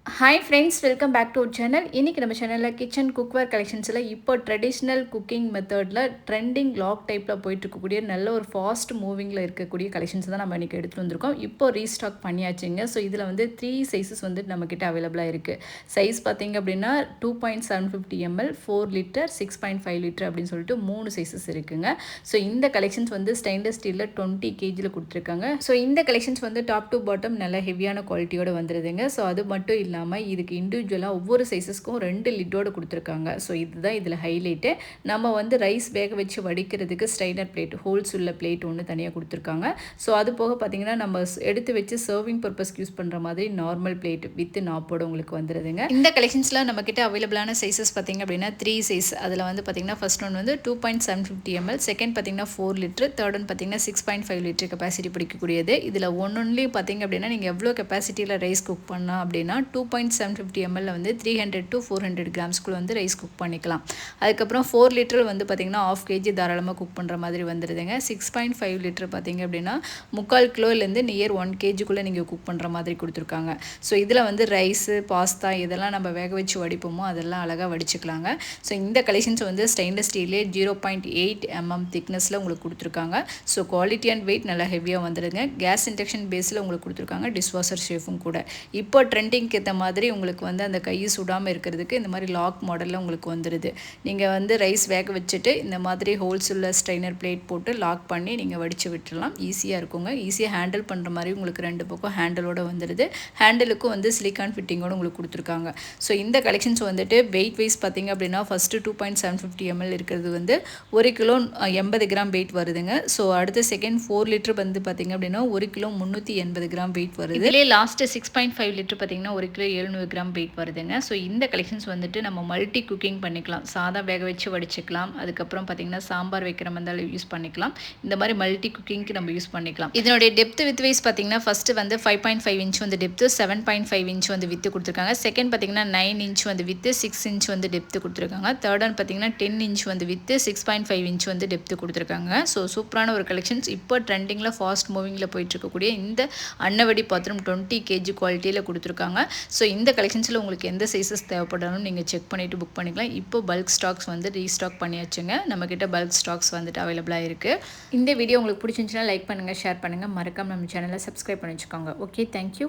Hi friends, welcome back to our channel. இன்றைக்கி நம்ம சேனலில் கிச்சன் குக்வேர் கலெக்ஷன்ஸில் இப்போ ட்ரெடிஷ்னல் குக்கிங் மெத்தடில் ட்ரெண்டிங் லாக் டைப்பில் போயிட்டுருக்கக்கூடிய நல்ல ஒரு ஃபாஸ்ட் மூவிங்கில் இருக்கக்கூடிய கலெக்ஷன்ஸ் தான் நம்ம இன்றைக்கி எடுத்துகிட்டு வந்திருக்கோம். இப்போ ரீஸ்டாக் பண்ணியாச்சுங்க. ஸோ இதில் வந்து 3 சைஸஸ் வந்து நம்மக்கிட்ட அவைலபிளாக இருக்குது. சைஸ் பார்த்திங்க அப்படின்னா 2.750 ml, 4 லிட்டர், 6.5 லிட்டர் அப்படின்னு சொல்லிட்டு 3 சைஸஸ் இருக்குங்க. ஸோ இந்த கலெக்ஷன்ஸ் வந்து ஸ்டெயின்லெஸ் ஸ்டீலில் 20 kgயில் கொடுத்துருக்காங்க. ஸோ இந்த கலெக்ஷன்ஸ் வந்து டாப் டு பாட்டம் நல்ல ஹெவியான குவாலிட்டியோடு வந்துடுதுங்க. ஸோ அது மட்டும் இல்லாமல் இதுக்கு இண்டிவிஜுவலாக ஒவ்வொரு சைஸஸ்க்கும் 2 லிட்டோடு கொடுத்துருக்காங்க. ஸோ இதுதான் இதில் ஹைலைட்டு. நம்ம வந்து ரைஸ் வேக வச்சு வடிக்கிறதுக்கு ஸ்ட்ரைனர் பிளேட், ஹோல்ஸ் உள்ள பிளேட் ஒன்று தனியாக கொடுத்துருக்காங்க. ஸோ அது போக பார்த்திங்கன்னா நம்ம எடுத்து வச்சு சர்விங் பர்பஸ்க்கு யூஸ் பண்ணுற மாதிரி நார்மல் பிளேட் வித் நாப்போடு உங்களுக்கு வந்துடுதுங்க. இந்த கலெக்ஷன்ஸில் நம்மக்கிட்ட அவைலபிளான சைஸஸ் பார்த்திங்க அப்படின்னா 3 சைஸ். அதில் வந்து பார்த்திங்கன்னா ஃபர்ஸ்ட் ஒன் வந்து 2.750 ml, செகண்ட் பார்த்திங்கன்னா 4 லிட்டர், தேர்ட் ஒன் பார்த்திங்கன்னா 6.5 லிட்டர் கெப்பாசிட்டி பிடிக்கக்கூடியது. இதில் ஒன்றுலேயும் பார்த்திங்க அப்படின்னா நீங்கள் எவ்வளோ கெப்பாசிட்டியில் ரைஸ் குக் பண்ணலாம் அப்படின்னா 2.750 ml வந்து 300 to 400 கிராம்ஸ்க்குள்ள வந்து ரைஸ் குக் பண்ணிக்கலாம். அதுக்கப்புறம் 4 லிட்டர் வந்து பார்த்திங்கன்னா 1/2 kg தாராளமாக குக் பண்ணுற மாதிரி வந்துடுதுங்க. 6.5 லிட்டர் பார்த்திங்க அப்படின்னா 3/4 கிலோலேருந்து நியர் 1 kgக்குள்ளே நீங்கள் குக் பண்ணுற மாதிரி கொடுத்துருக்காங்க. ஸோ இதில் வந்து ரைஸு, பாஸ்தா இதெல்லாம் நம்ம வேக வச்சு வடிப்போமோ அதெல்லாம் அழகாக வடிச்சுக்கலாங்க. ஸோ இந்த கலெக்ஷன்ஸ் வந்து ஸ்டெயின்லெஸ் ஸ்டீலே 0.8 mm திக்னஸில் உங்களுக்கு கொடுத்துருக்காங்க. ஸோ குவாலிட்டி அண்ட் வெயிட் நல்லா ஹெவியாக வந்துடுங்க. கேஸ் இண்டக்ஷன் பேஸில் உங்களுக்கு கொடுத்துருக்காங்க. டிஷ்வாஷர் ஷேஃபும் கூட. இப்போ ட்ரெண்டிங்க்கு ஏற்ற மாதிரி உங்களுக்கு வந்து அந்த கையை சுடாமல் இருக்கிறதுக்கு இந்த மாதிரி லாக் மாடலில் உங்களுக்கு வந்துடுது. நீங்கள் வந்து ரைஸ் வேக வச்சுட்டு இந்த மாதிரி ஹோல்ஸ் உள்ள ஸ்ட்ரைனர் பிளேட் போட்டு லாக் பண்ணி நீங்கள் வடித்து விட்டுடலாம். ஈஸியாக இருக்குங்க. ஈஸியாக ஹேண்டில் பண்ணுற மாதிரி உங்களுக்கு 2 பக்கம் ஹேண்டிலோடு வந்துடுது. ஹேண்டிலுக்கும் வந்து சிலிக்கான் ஃபிட்டிங்கோடு உங்களுக்கு கொடுத்துருக்காங்க. ஸோ இந்த கலெக்ஷன்ஸ் வந்துட்டு வெயிட் வைஸ் பார்த்திங்க அப்படின்னா ஃபஸ்ட்டு 2.750 ml இருக்கிறது வந்து 1 கிலோ 80 கிராம் வெயிட் வருதுங்க. ஸோ அடுத்த செகண்ட் 4 லிட்டர் வந்து பார்த்திங்க அப்படின்னா 1 கிலோ 380 கிராம் வெயிட் வருது. இதிலே லாஸ்ட்டு 6.5 லிட்டர் பார்த்திங்கன்னா 1 கிலோ 700 கிராம் வெயிட் வருதுங்க. ஸோ இந்த கலெக்ஷன்ஸ் வந்துட்டு நம்ம மல்டி குக்கிங் பண்ணிக்கலாம். சாதா வேக வச்சு வடிச்சிக்கலாம். அதுக்கப்புறம் பார்த்திங்கன்னா சாம்பார் வைக்கிற மாதிரி யூஸ் பண்ணிக்கலாம். இந்த மாதிரி மல்டி குக்கிங்க்கு நம்ம யூஸ் பண்ணிக்கலாம். இதனுடைய டெப்த் வித் வைஸ் பார்த்திங்கன்னா ஃபஸ்ட்டு வந்து 5.5 இன்ச் வந்து டெப்த்து, 7.5 இன்ச் வந்து வித்து கொடுத்துருக்காங்க. செகண்ட் பார்த்திங்கன்னா 9 இன்ச் வந்து வித்து, 6 இன்ச் வந்து டெப்த்து கொடுத்துருக்காங்க. தேர்ட் ஒன் பார்த்திங்கன்னா 10 இன்ச் வந்து வித்து, 6.5 இன்ச் வந்து டெப்த்து கொடுத்துருக்காங்க. ஸோ சூப்பரான ஒரு கலெக்ஷன்ஸ். இப்போ ட்ரெண்டிங்கில் ஃபாஸ்ட் மூவிங்கில் போயிட்டு இருக்கக்கூடிய இந்த அன்னவடி பாத்திரம் 20 kg குவாலிட்டியில் கொடுத்துருக்காங்க. ஸோ இந்த கலெக்ஷன்ஸில் உங்களுக்கு எந்த சைஸஸ் தேவைப்படாலும் நீங்கள் செக் பண்ணிவிட்டு புக் பண்ணிக்கலாம். இப்போ பல்க் ஸ்டாக்ஸ் வந்து ரீஸ்டாக் பண்ணியாச்சுங்க. நம்மக்கிட்ட பல்க் ஸ்டாக்ஸ் வந்துட்டு அவைலபிளாக இருக்குது. இந்த வீடியோ உங்களுக்கு பிடிச்சிருந்துச்சுன்னா லைக் பண்ணுங்கள், ஷேர் பண்ணுங்கள். மறக்காம நம்ம சேனலை சப்ஸ்கிரைப் பண்ணி வச்சுக்கோங்க. Okay, thank you.